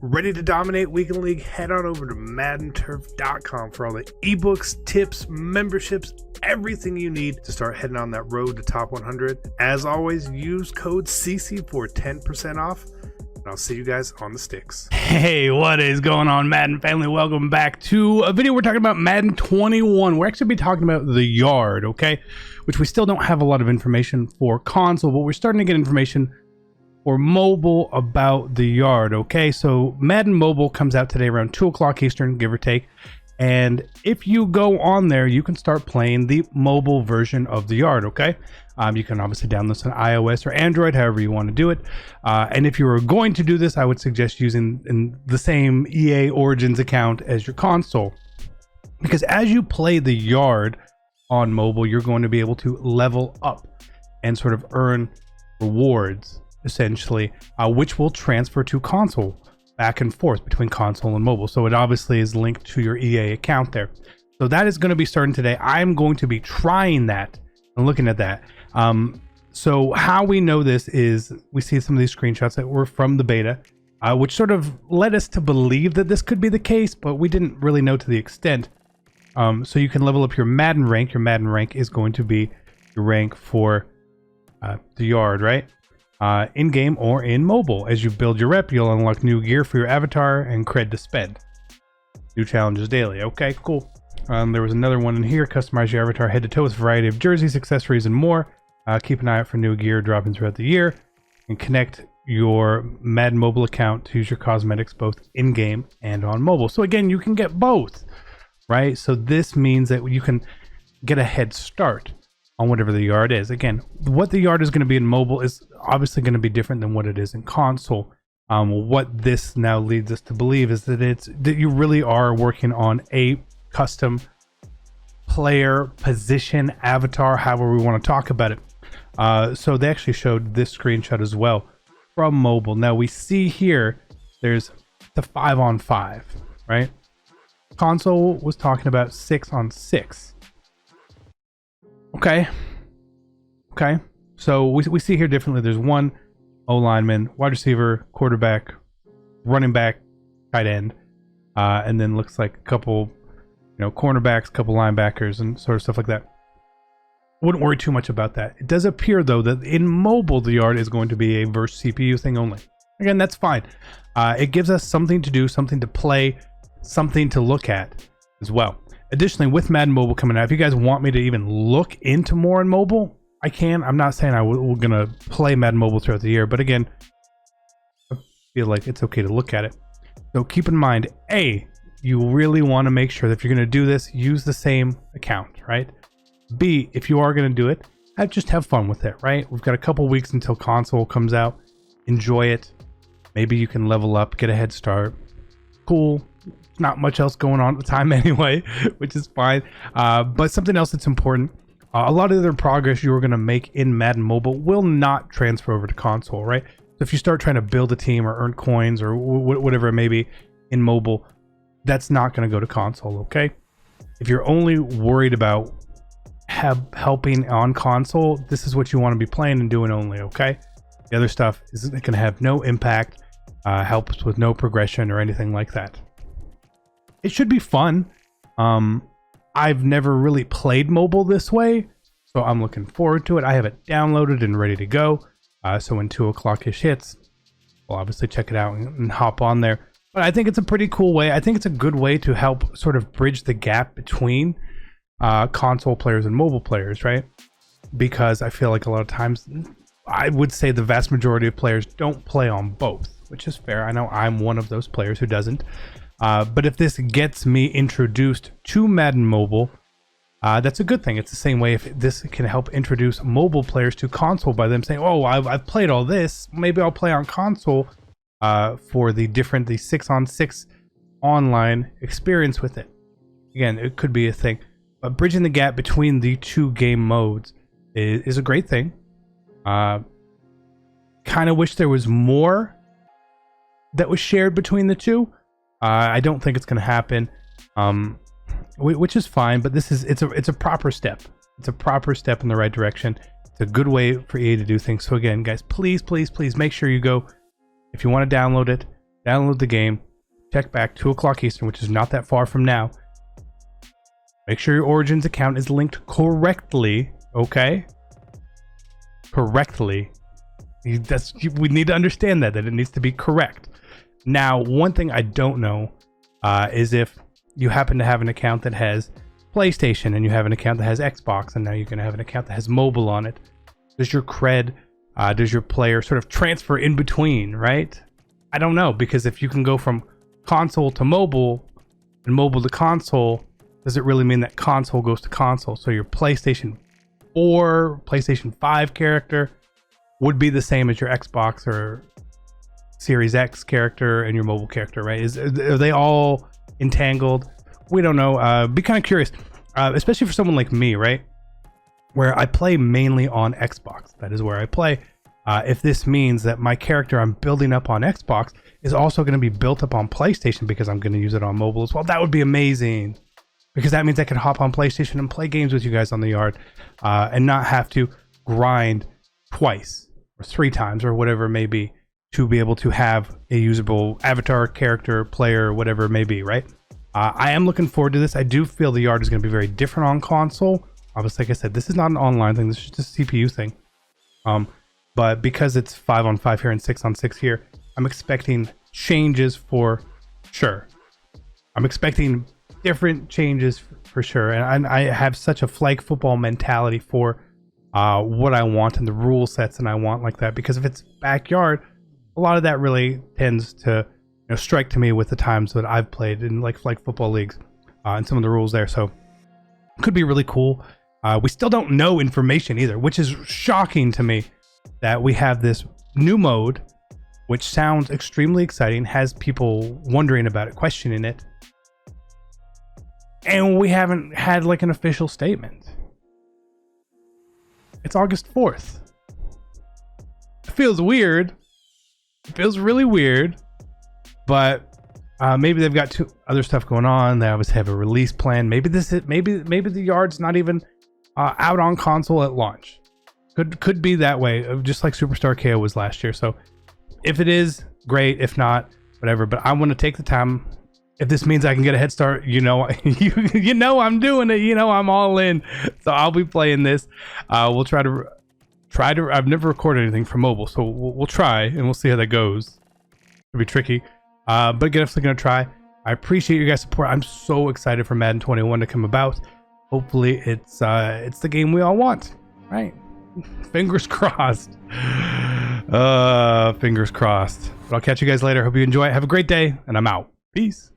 Ready to dominate Weekend League? Head on over to MaddenTurf.com for all the ebooks, tips, memberships, everything you need to start heading on that road to top 100. As always, use code CC for 10% off, and I'll see you guys on the sticks. Hey, what is going on, Madden family? Welcome back to a video. We're talking about Madden 21. We're actually be talking about the yard, okay? Which we still don't have a lot of information for console, but we're starting to get information for mobile about the yard, okay? So Madden Mobile comes out today around 2 o'clock Eastern, give or take. And if you go on there, you can start playing the mobile version of the yard, okay? You can obviously download this on iOS or Android, however you want to do it. And if you were going to do this, I would suggest using the same EA Origins account as your console. Because as you play the yard on mobile, you're going to be able to level up and sort of earn rewards, essentially, which will transfer to console, back and forth between console and mobile. So it obviously is linked to your EA account there. So that is going to be starting today. I'm going to be trying that and looking at that. So how we know this is we see some of these screenshots that were from the beta, which sort of led us to believe that this could be the case, but we didn't really know to the extent. So you can level up your Madden rank. Your Madden rank is going to be your rank for the yard, right? In-game or in mobile. As you build your rep, you'll unlock new gear for your avatar and cred to spend. New challenges daily. Okay, cool. There was another one in here. Customize your avatar head to toe with a variety of jerseys, accessories, and more. Keep an eye out for new gear dropping throughout the year. And connect your Madden mobile account to use your cosmetics both in-game and on mobile. So again, you can get both, right? So this means that you can get a head start on whatever the yard is. Again, what the yard is going to be in mobile is obviously going to be different than what it is in console. What this now leads us to believe is that you really are working on a custom player position avatar, however we want to talk about it. So they actually showed this screenshot as well from mobile. Now we see here there's the 5-on-5, right? Console was talking about 6-on-6. Okay. So we see here differently. There's one O lineman, wide receiver, quarterback, running back, tight end, and then looks like a couple, cornerbacks, a couple linebackers, and sort of stuff like that. Wouldn't worry too much about that. It does appear though that in mobile the yard is going to be a versus CPU thing only. Again, that's fine. It gives us something to do, something to play, something to look at as well. Additionally, with Madden Mobile coming out, if you guys want me to even look into more on mobile, I can. I'm not saying we're going to play Madden Mobile throughout the year, but again, I feel like it's okay to look at it. So keep in mind, A, you really want to make sure that if you're going to do this, use the same account, right? B, if you are going to do it, just have fun with it, right? We've got a couple weeks until console comes out. Enjoy it. Maybe you can level up, get a head start. Cool. Not much else going on at the time anyway, which is fine. But something else that's important, a lot of the progress you're going to make in Madden Mobile will not transfer over to console, right? So if you start trying to build a team or earn coins or whatever it may be in mobile, that's not going to go to console, okay? If you're only worried about helping on console, this is what you want to be playing and doing only, okay? The other stuff is going to have no impact, helps with no progression or anything like that. It should be fun. I've never really played mobile this way, so I'm looking forward to it. I have it downloaded and ready to go. So when 2 o'clock-ish hits, we'll obviously check it out and hop on there. But I think it's a pretty cool way. I think it's a good way to help sort of bridge the gap between console players and mobile players, right? Because I feel like a lot of times, I would say the vast majority of players don't play on both, which is fair. I know I'm one of those players who doesn't. But if this gets me introduced to Madden Mobile, that's a good thing. It's the same way if this can help introduce mobile players to console by them saying, oh, I've played all this. Maybe I'll play on console for the 6-on-6 online experience with it. Again, it could be a thing. But bridging the gap between the two game modes is a great thing. Kind of wish there was more that was shared between the two. I don't think it's going to happen, which is fine. But it's a proper step. It's a proper step in the right direction. It's a good way for EA to do things. So again, guys, please make sure you go. If you want to download it, download the game, check back 2 o'clock Eastern, which is not that far from now. Make sure your Origins account is linked correctly, okay? Correctly. We need to understand that it needs to be correct. Now, one thing I don't know is if you happen to have an account that has PlayStation and you have an account that has Xbox, and now you're going to have an account that has mobile on it. Does your cred, does your player sort of transfer in between, right? I don't know, because if you can go from console to mobile and mobile to console, does it really mean that console goes to console? So your PlayStation 4, PlayStation 5 character would be the same as your Xbox or Series X character and your mobile character, right? Are they all entangled? We don't know. Be kind of curious, especially for someone like me, right? Where I play mainly on Xbox. That is where I play. If this means that my character I'm building up on Xbox is also going to be built up on PlayStation because I'm going to use it on mobile as well, that would be amazing. Because that means I can hop on PlayStation and play games with you guys on the yard and not have to grind twice or 3 times or whatever it may be to be able to have a usable avatar, character, player, whatever it may be, right? I am looking forward to this. I do feel the yard is going to be very different on console. Obviously, like I said, this is not an online thing. This is just a CPU thing. But because it's 5-on-5 here and 6-on-6 here, I'm expecting changes for sure. I'm expecting different changes for sure, and I have such a flag football mentality for what I want and the rule sets and I want like that, because if it's backyard, a lot of that really tends to strike to me with the times that I've played in like flag football leagues and some of the rules there. So it could be really cool. We still don't know information either, which is shocking to me, that we have this new mode which sounds extremely exciting, has people wondering about it, questioning it, and we haven't had like an official statement. It's August 4th. It feels weird. It feels really weird, but maybe they've got other stuff going on. They obviously have a release plan. Maybe the yard's not even out on console at launch. Could be that way, just like Superstar KO was last year. So if it is, great. If not, whatever. But I want to take the time. If this means I can get a head start, you know I'm doing it. I'm all in. So I'll be playing this. We'll try to. I've never recorded anything for mobile, so we'll try and we'll see how that goes. It'll be tricky, but definitely gonna try. I appreciate your guys' support. I'm so excited for Madden 21 to come about. Hopefully, it's the game we all want, right? Fingers crossed. Fingers crossed. But I'll catch you guys later. Hope you enjoy it. Have a great day, and I'm out. Peace.